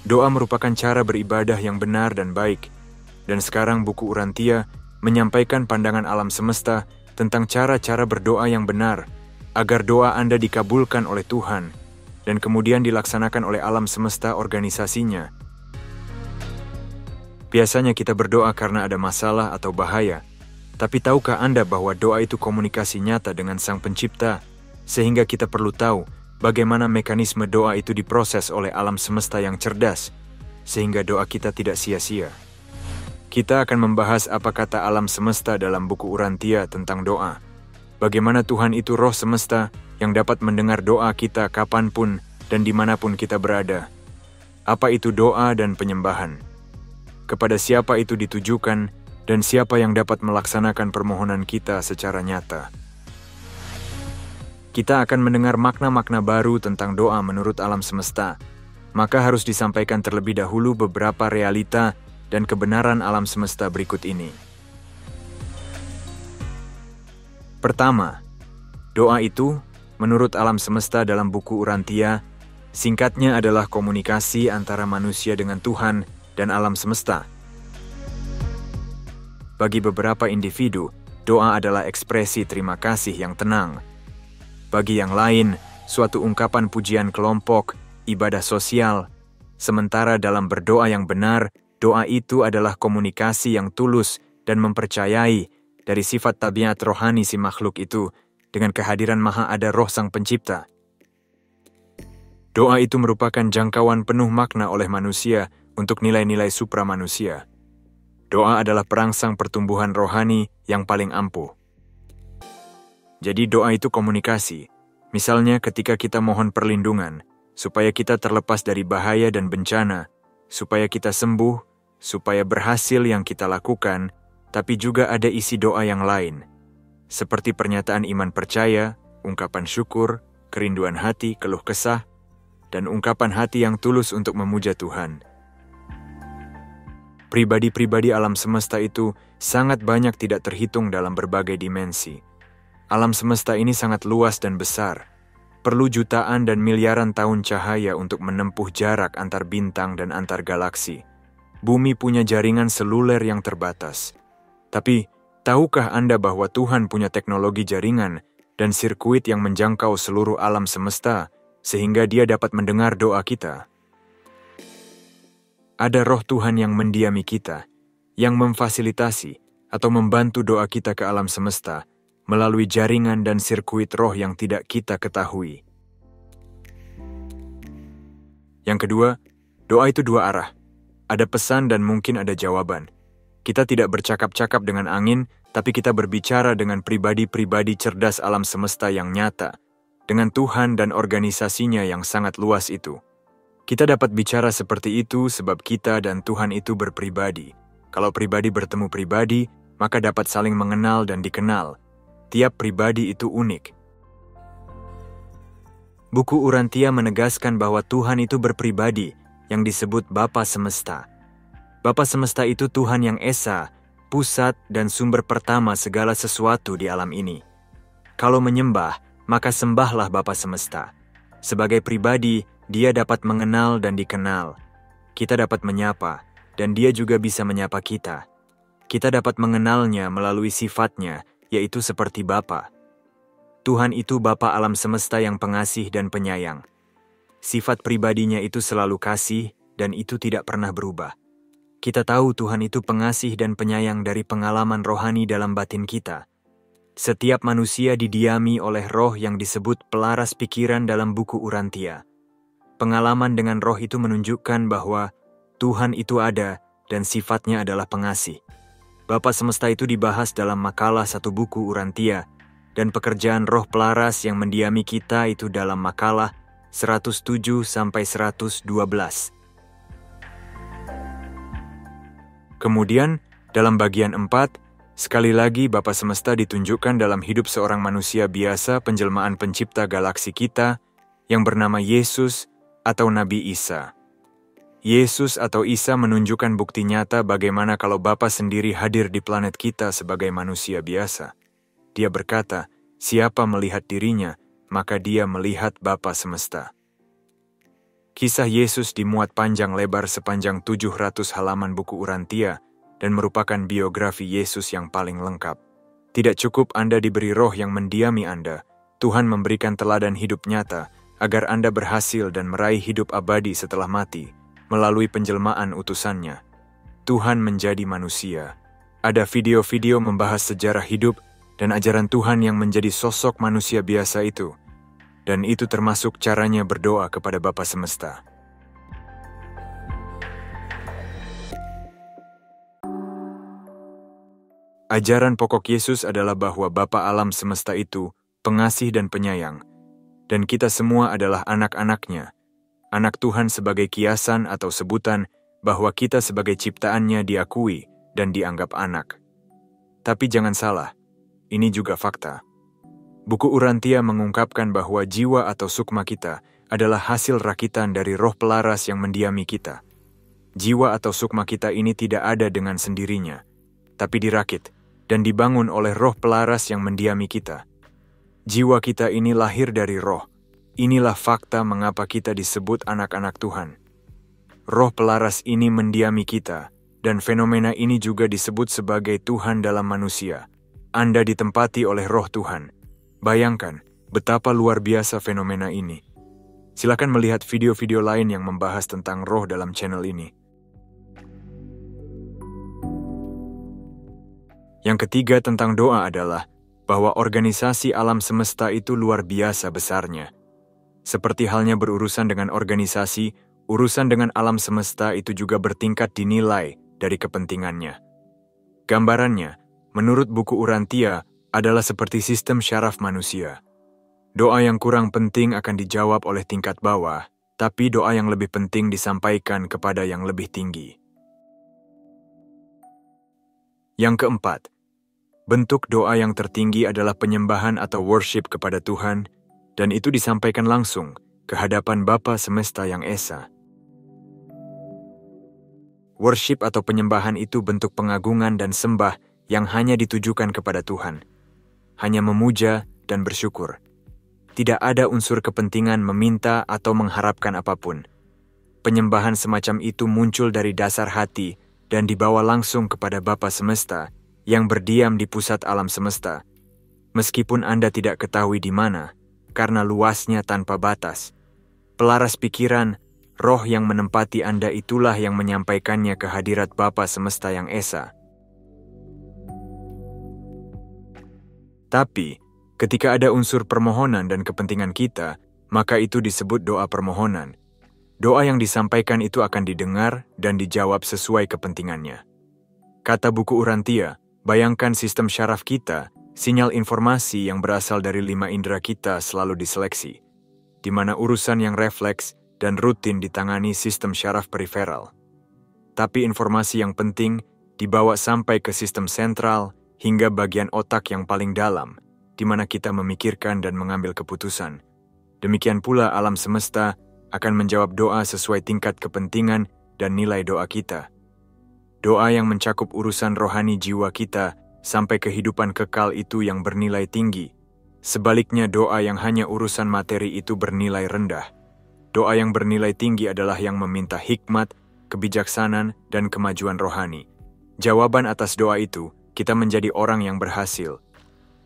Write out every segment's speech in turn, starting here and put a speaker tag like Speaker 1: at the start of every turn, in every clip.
Speaker 1: Doa merupakan cara beribadah yang benar dan baik. Dan sekarang buku Urantia menyampaikan pandangan alam semesta tentang cara-cara berdoa yang benar, agar doa Anda dikabulkan oleh Tuhan, dan kemudian dilaksanakan oleh alam semesta organisasinya. Biasanya kita berdoa karena ada masalah atau bahaya, tapi tahukah Anda bahwa doa itu komunikasi nyata dengan Sang Pencipta, sehingga kita perlu tahu bagaimana mekanisme doa itu diproses oleh alam semesta yang cerdas, sehingga doa kita tidak sia-sia. Kita akan membahas apa kata alam semesta dalam buku Urantia tentang doa. Bagaimana Tuhan itu roh semesta yang dapat mendengar doa kita kapanpun dan dimanapun kita berada. Apa itu doa dan penyembahan? Kepada siapa itu ditujukan dan siapa yang dapat melaksanakan permohonan kita secara nyata? Kita akan mendengar makna-makna baru tentang doa menurut alam semesta. Maka harus disampaikan terlebih dahulu beberapa realita dan kebenaran alam semesta berikut ini. Pertama, doa itu, menurut alam semesta dalam buku Urantia, singkatnya adalah komunikasi antara manusia dengan Tuhan dan alam semesta. Bagi beberapa individu, doa adalah ekspresi terima kasih yang tenang. Bagi yang lain, suatu ungkapan pujian kelompok, ibadah sosial. Sementara dalam berdoa yang benar, doa itu adalah komunikasi yang tulus dan mempercayai dari sifat tabiat rohani si makhluk itu dengan kehadiran Maha Ada Roh Sang Pencipta. Doa itu merupakan jangkauan penuh makna oleh manusia untuk nilai-nilai supramanusia. Doa adalah perangsang pertumbuhan rohani yang paling ampuh. Jadi doa itu komunikasi. Misalnya ketika kita mohon perlindungan, supaya kita terlepas dari bahaya dan bencana, supaya kita sembuh, supaya berhasil yang kita lakukan, tapi juga ada isi doa yang lain, seperti pernyataan iman percaya, ungkapan syukur, kerinduan hati, keluh kesah, dan ungkapan hati yang tulus untuk memuja Tuhan. Pribadi-pribadi alam semesta itu sangat banyak tidak terhitung dalam berbagai dimensi. Alam semesta ini sangat luas dan besar. Perlu jutaan dan miliaran tahun cahaya untuk menempuh jarak antar bintang dan antar galaksi. Bumi punya jaringan seluler yang terbatas. Tapi, tahukah Anda bahwa Tuhan punya teknologi jaringan dan sirkuit yang menjangkau seluruh alam semesta, sehingga Dia dapat mendengar doa kita? Ada roh Tuhan yang mendiami kita, yang memfasilitasi atau membantu doa kita ke alam semesta, melalui jaringan dan sirkuit roh yang tidak kita ketahui. Yang kedua, doa itu dua arah. Ada pesan dan mungkin ada jawaban. Kita tidak bercakap-cakap dengan angin, tapi kita berbicara dengan pribadi-pribadi cerdas alam semesta yang nyata, dengan Tuhan dan organisasinya yang sangat luas itu. Kita dapat bicara seperti itu sebab kita dan Tuhan itu berpribadi. Kalau pribadi bertemu pribadi, maka dapat saling mengenal dan dikenal. Tiap pribadi itu unik. Buku Urantia menegaskan bahwa Tuhan itu berpribadi, yang disebut Bapa Semesta. Bapa Semesta itu Tuhan yang esa, pusat dan sumber pertama segala sesuatu di alam ini. Kalau menyembah, maka sembahlah Bapa Semesta. Sebagai pribadi, Dia dapat mengenal dan dikenal. Kita dapat menyapa, dan Dia juga bisa menyapa kita. Kita dapat mengenalnya melalui sifatnya, yaitu seperti Bapa. Tuhan itu Bapa alam semesta yang pengasih dan penyayang. Sifat pribadinya itu selalu kasih, dan itu tidak pernah berubah. Kita tahu Tuhan itu pengasih dan penyayang dari pengalaman rohani dalam batin kita. Setiap manusia didiami oleh roh yang disebut pelaras pikiran dalam buku Urantia. Pengalaman dengan roh itu menunjukkan bahwa Tuhan itu ada dan sifatnya adalah pengasih. Bapa Semesta itu dibahas dalam makalah satu buku Urantia, dan pekerjaan roh pelaras yang mendiami kita itu dalam makalah 107-112. Kemudian, dalam bagian 4, sekali lagi Bapa Semesta ditunjukkan dalam hidup seorang manusia biasa penjelmaan pencipta galaksi kita yang bernama Yesus atau Nabi Isa. Yesus atau Isa menunjukkan bukti nyata bagaimana kalau Bapa sendiri hadir di planet kita sebagai manusia biasa. Dia berkata, siapa melihat dirinya, maka dia melihat Bapa Semesta. Kisah Yesus dimuat panjang lebar sepanjang 700 halaman buku Urantia dan merupakan biografi Yesus yang paling lengkap. Tidak cukup Anda diberi roh yang mendiami Anda, Tuhan memberikan teladan hidup nyata agar Anda berhasil dan meraih hidup abadi setelah mati melalui penjelmaan utusannya. Tuhan menjadi manusia. Ada video-video membahas sejarah hidup dan ajaran Tuhan yang menjadi sosok manusia biasa itu. Dan itu termasuk caranya berdoa kepada Bapa Semesta. Ajaran pokok Yesus adalah bahwa Bapa alam semesta itu pengasih dan penyayang, dan kita semua adalah anak-anaknya. Anak Tuhan sebagai kiasan atau sebutan bahwa kita sebagai ciptaannya diakui dan dianggap anak. Tapi jangan salah, ini juga fakta. Buku Urantia mengungkapkan bahwa jiwa atau sukma kita adalah hasil rakitan dari roh pelaras yang mendiami kita. Jiwa atau sukma kita ini tidak ada dengan sendirinya, tapi dirakit dan dibangun oleh roh pelaras yang mendiami kita. Jiwa kita ini lahir dari roh. Inilah fakta mengapa kita disebut anak-anak Tuhan. Roh pelaras ini mendiami kita, dan fenomena ini juga disebut sebagai Tuhan dalam manusia. Anda ditempati oleh roh Tuhan. Bayangkan betapa luar biasa fenomena ini. Silakan melihat video-video lain yang membahas tentang roh dalam channel ini. Yang ketiga tentang doa adalah bahwa organisasi alam semesta itu luar biasa besarnya. Seperti halnya berurusan dengan organisasi, urusan dengan alam semesta itu juga bertingkat dinilai dari kepentingannya. Gambarannya, menurut buku Urantia, adalah seperti sistem syaraf manusia. Doa yang kurang penting akan dijawab oleh tingkat bawah, tapi doa yang lebih penting disampaikan kepada yang lebih tinggi. Yang keempat, bentuk doa yang tertinggi adalah penyembahan atau worship kepada Tuhan, dan itu disampaikan langsung ke hadapan Bapa Semesta yang Esa. Worship atau penyembahan itu bentuk pengagungan dan sembah yang hanya ditujukan kepada Tuhan. Hanya memuja dan bersyukur. Tidak ada unsur kepentingan meminta atau mengharapkan apapun. Penyembahan semacam itu muncul dari dasar hati dan dibawa langsung kepada Bapa Semesta yang berdiam di pusat alam semesta. Meskipun Anda tidak ketahui di mana, karena luasnya tanpa batas. Pelaras pikiran, roh yang menempati Anda itulah yang menyampaikannya ke hadirat Bapa Semesta yang Esa. Tapi, ketika ada unsur permohonan dan kepentingan kita, maka itu disebut doa permohonan. Doa yang disampaikan itu akan didengar dan dijawab sesuai kepentingannya. Kata buku Urantia, bayangkan sistem syaraf kita, sinyal informasi yang berasal dari 5 indera kita selalu diseleksi, di mana urusan yang refleks dan rutin ditangani sistem syaraf periferal. Tapi informasi yang penting dibawa sampai ke sistem sentral, hingga bagian otak yang paling dalam, di mana kita memikirkan dan mengambil keputusan. Demikian pula alam semesta akan menjawab doa sesuai tingkat kepentingan dan nilai doa kita. Doa yang mencakup urusan rohani jiwa kita sampai kehidupan kekal itu yang bernilai tinggi. Sebaliknya doa yang hanya urusan materi itu bernilai rendah. Doa yang bernilai tinggi adalah yang meminta hikmat, kebijaksanaan, dan kemajuan rohani. Jawaban atas doa itu, kita menjadi orang yang berhasil.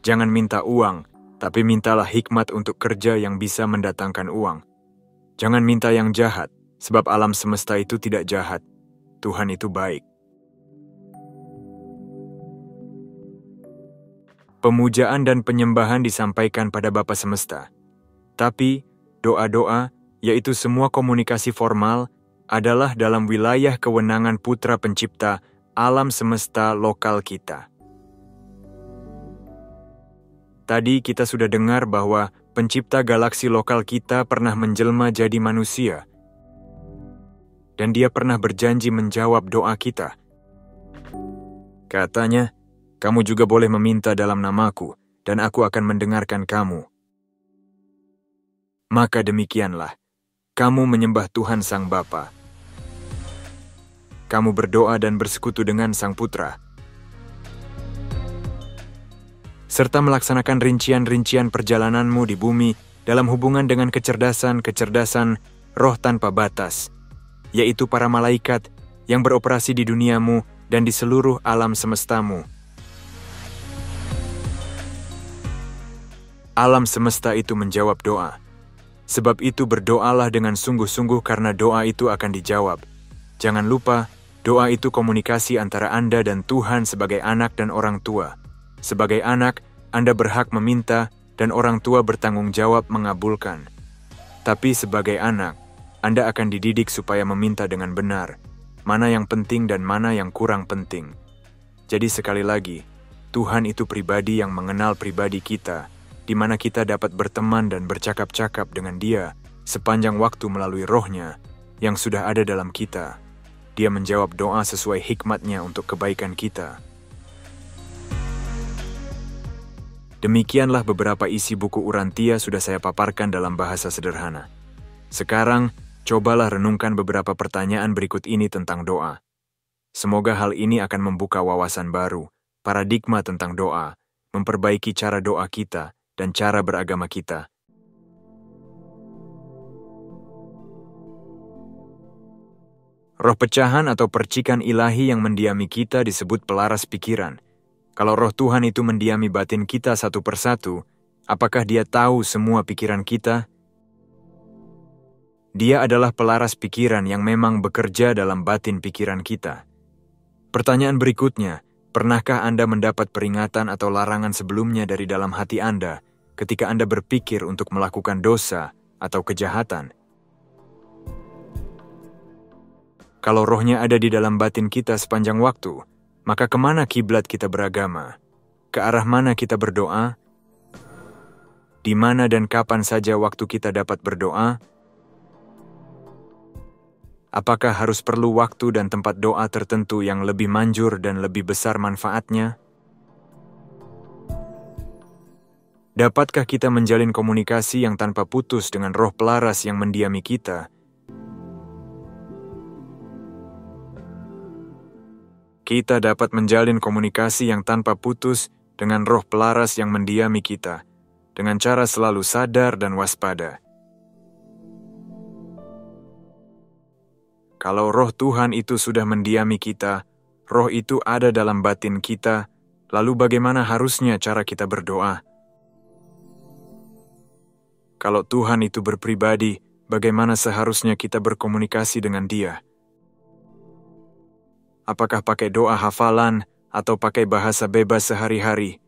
Speaker 1: Jangan minta uang, tapi mintalah hikmat untuk kerja yang bisa mendatangkan uang. Jangan minta yang jahat, sebab alam semesta itu tidak jahat. Tuhan itu baik. Pemujaan dan penyembahan disampaikan pada Bapa Semesta. Tapi, doa-doa, yaitu semua komunikasi formal, adalah dalam wilayah kewenangan Putra Pencipta alam semesta lokal kita. Tadi kita sudah dengar bahwa pencipta galaksi lokal kita pernah menjelma jadi manusia. Dan dia pernah berjanji menjawab doa kita. Katanya, kamu juga boleh meminta dalam namaku, dan aku akan mendengarkan kamu. Maka demikianlah, kamu menyembah Tuhan Sang Bapa. Kamu berdoa dan bersekutu dengan Sang Putra. Serta melaksanakan rincian-rincian perjalananmu di bumi dalam hubungan dengan kecerdasan-kecerdasan roh tanpa batas, yaitu para malaikat yang beroperasi di duniamu dan di seluruh alam semestamu. Alam semesta itu menjawab doa. Sebab itu berdoalah dengan sungguh-sungguh karena doa itu akan dijawab. Jangan lupa, doa itu komunikasi antara Anda dan Tuhan sebagai anak dan orang tua. Sebagai anak, Anda berhak meminta dan orang tua bertanggung jawab mengabulkan. Tapi sebagai anak, Anda akan dididik supaya meminta dengan benar, mana yang penting dan mana yang kurang penting. Jadi sekali lagi, Tuhan itu pribadi yang mengenal pribadi kita, di mana kita dapat berteman dan bercakap-cakap dengan Dia sepanjang waktu melalui Roh-Nya yang sudah ada dalam kita. Dia menjawab doa sesuai hikmat-Nya untuk kebaikan kita. Demikianlah beberapa isi buku Urantia sudah saya paparkan dalam bahasa sederhana. Sekarang, cobalah renungkan beberapa pertanyaan berikut ini tentang doa. Semoga hal ini akan membuka wawasan baru, paradigma tentang doa, memperbaiki cara doa kita, dan cara beragama kita. Roh pecahan atau percikan ilahi yang mendiami kita disebut pelaras pikiran. Kalau roh Tuhan itu mendiami batin kita satu persatu, apakah Dia tahu semua pikiran kita? Dia adalah pelaras pikiran yang memang bekerja dalam batin pikiran kita. Pertanyaan berikutnya, pernahkah Anda mendapat peringatan atau larangan sebelumnya dari dalam hati Anda ketika Anda berpikir untuk melakukan dosa atau kejahatan? Kalau rohnya ada di dalam batin kita sepanjang waktu, maka kemana kiblat kita beragama? Ke arah mana kita berdoa? Di mana dan kapan saja waktu kita dapat berdoa? Apakah harus perlu waktu dan tempat doa tertentu yang lebih manjur dan lebih besar manfaatnya? Dapatkah kita menjalin komunikasi yang tanpa putus dengan roh pelaras yang mendiami kita? Kita dapat menjalin komunikasi yang tanpa putus dengan roh pelaras yang mendiami kita, dengan cara selalu sadar dan waspada. Kalau roh Tuhan itu sudah mendiami kita, roh itu ada dalam batin kita, lalu bagaimana harusnya cara kita berdoa? Kalau Tuhan itu berpribadi, bagaimana seharusnya kita berkomunikasi dengan Dia? Apakah pakai doa hafalan atau pakai bahasa bebas sehari-hari?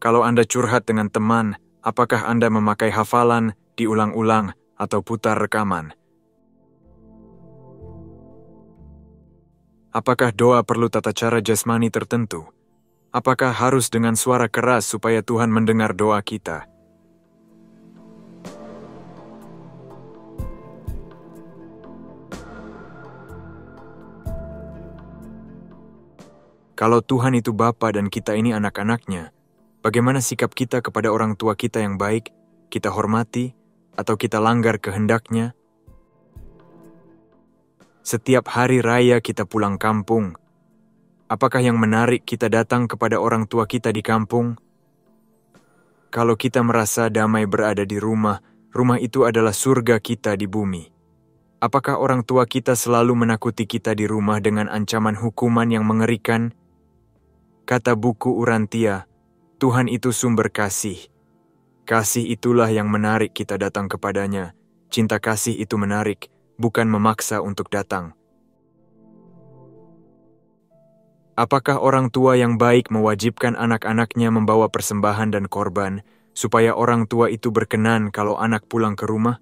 Speaker 1: Kalau Anda curhat dengan teman, apakah Anda memakai hafalan, diulang-ulang, atau putar rekaman? Apakah doa perlu tata cara jasmani tertentu? Apakah harus dengan suara keras supaya Tuhan mendengar doa kita? Kalau Tuhan itu Bapa dan kita ini anak-anaknya, bagaimana sikap kita kepada orang tua kita yang baik, kita hormati, atau kita langgar kehendaknya? Setiap hari raya kita pulang kampung, apakah yang menarik kita datang kepada orang tua kita di kampung? Kalau kita merasa damai berada di rumah, rumah itu adalah surga kita di bumi. Apakah orang tua kita selalu menakuti kita di rumah dengan ancaman hukuman yang mengerikan? Kata buku Urantia, Tuhan itu sumber kasih. Kasih itulah yang menarik kita datang kepadanya. Cinta kasih itu menarik, bukan memaksa untuk datang. Apakah orang tua yang baik mewajibkan anak-anaknya membawa persembahan dan korban, supaya orang tua itu berkenan kalau anak pulang ke rumah?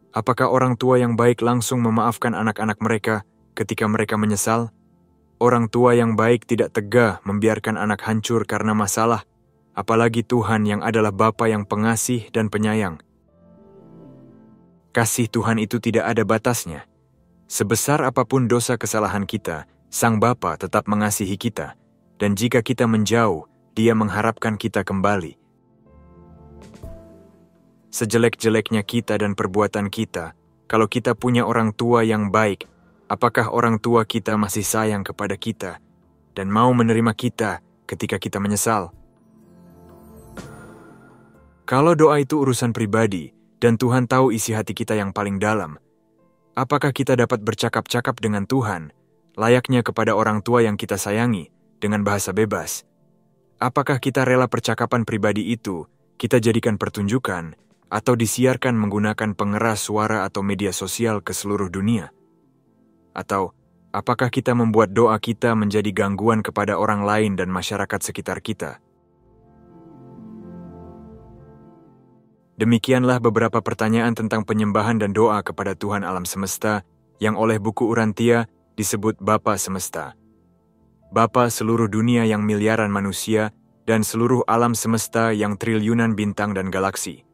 Speaker 1: Apakah orang tua yang baik langsung memaafkan anak-anak mereka ketika mereka menyesal? Orang tua yang baik tidak tega membiarkan anak hancur karena masalah, apalagi Tuhan yang adalah Bapa yang pengasih dan penyayang. Kasih Tuhan itu tidak ada batasnya. Sebesar apapun dosa kesalahan kita, Sang Bapa tetap mengasihi kita, dan jika kita menjauh, Dia mengharapkan kita kembali. Sejelek-jeleknya kita dan perbuatan kita, kalau kita punya orang tua yang baik, apakah orang tua kita masih sayang kepada kita dan mau menerima kita ketika kita menyesal? Kalau doa itu urusan pribadi, dan Tuhan tahu isi hati kita yang paling dalam, apakah kita dapat bercakap-cakap dengan Tuhan, layaknya kepada orang tua yang kita sayangi, dengan bahasa bebas? Apakah kita rela percakapan pribadi itu kita jadikan pertunjukan, atau disiarkan menggunakan pengeras suara atau media sosial ke seluruh dunia? Atau, apakah kita membuat doa kita menjadi gangguan kepada orang lain dan masyarakat sekitar kita? Demikianlah beberapa pertanyaan tentang penyembahan dan doa kepada Tuhan alam semesta yang oleh buku Urantia disebut Bapa Semesta. Bapa seluruh dunia yang miliaran manusia dan seluruh alam semesta yang triliunan bintang dan galaksi.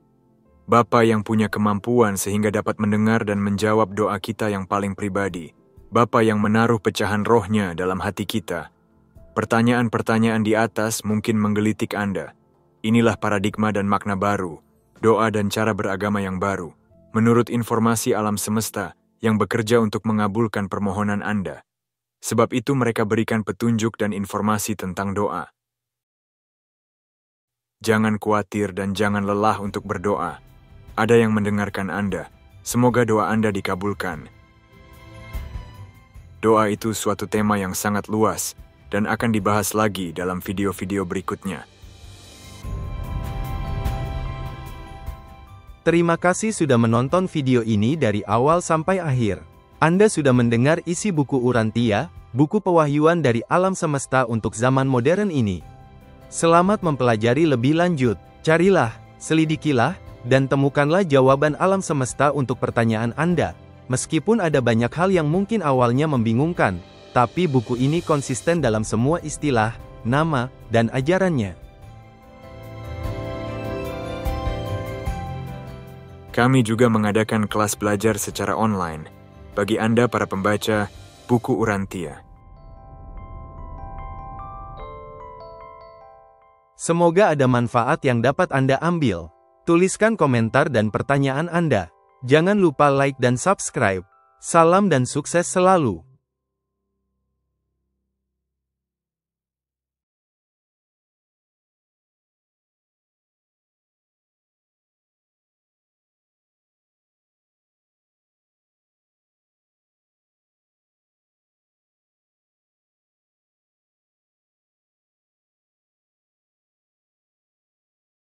Speaker 1: Bapa yang punya kemampuan sehingga dapat mendengar dan menjawab doa kita yang paling pribadi. Bapa yang menaruh pecahan rohnya dalam hati kita. Pertanyaan-pertanyaan di atas mungkin menggelitik Anda. Inilah paradigma dan makna baru, doa dan cara beragama yang baru, menurut informasi alam semesta yang bekerja untuk mengabulkan permohonan Anda. Sebab itu mereka berikan petunjuk dan informasi tentang doa. Jangan khawatir dan jangan lelah untuk berdoa. Ada yang mendengarkan Anda. Semoga doa Anda dikabulkan. Doa itu suatu tema yang sangat luas dan akan dibahas lagi dalam video-video berikutnya.
Speaker 2: Terima kasih sudah menonton video ini dari awal sampai akhir. Anda sudah mendengar isi buku Urantia, buku pewahyuan dari alam semesta untuk zaman modern ini. Selamat mempelajari lebih lanjut. Carilah, selidikilah, dan temukanlah jawaban alam semesta untuk pertanyaan Anda. Meskipun ada banyak hal yang mungkin awalnya membingungkan, tapi buku ini konsisten dalam semua istilah, nama, dan ajarannya.
Speaker 1: Kami juga mengadakan kelas belajar secara online bagi Anda para pembaca buku Urantia.
Speaker 2: Semoga ada manfaat yang dapat Anda ambil. Tuliskan komentar dan pertanyaan Anda. Jangan lupa like dan subscribe. Salam dan sukses selalu.